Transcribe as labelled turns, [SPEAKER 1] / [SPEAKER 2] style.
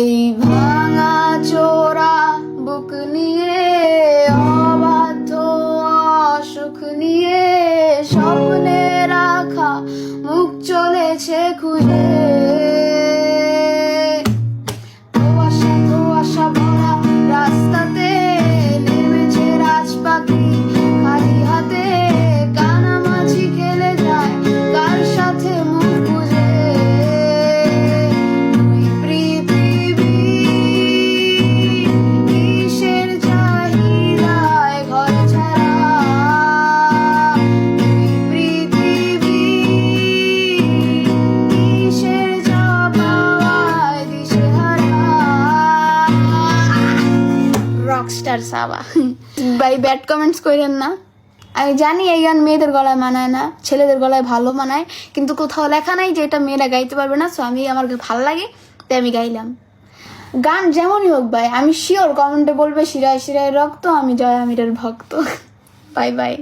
[SPEAKER 1] এই ভাঙা চোরা বুক নিয়ে অবাধ্য অসুখ নিয়ে স্বপ্নে রাখা মুখ চলেছে খুঁজে ধোঁয়াশা ভরা রাস্তাতে নেমেছে রাজপাখি খালি হাতে কানামাছি খেলে যায় কার সাথে মুখ বুঝে তুই পৃথিবী কিসের চাহিদায় ঘর ছাড়া তুই পৃথিবী কিসের চাপায় দিশেহারা রকস্টার সাবা ভাই ব্যাড কমেন্টস করেন না। আমি জানি এই গান মেয়েদের গলায় মানায় না, ছেলেদের গলায় ভালো মানায়, কিন্তু কোথাও লেখা নাই যে এটা মেয়েরা গাইতে পারবে না। সো আমি আমার ভালো লাগে তাই আমি গাইলাম। গান যেমনই হোক ভাই, আমি শিওর কমেন্টে বলবে শিরায় শিরায় রক্ত, আমি জয় আমিরের ভক্ত। Bye bye.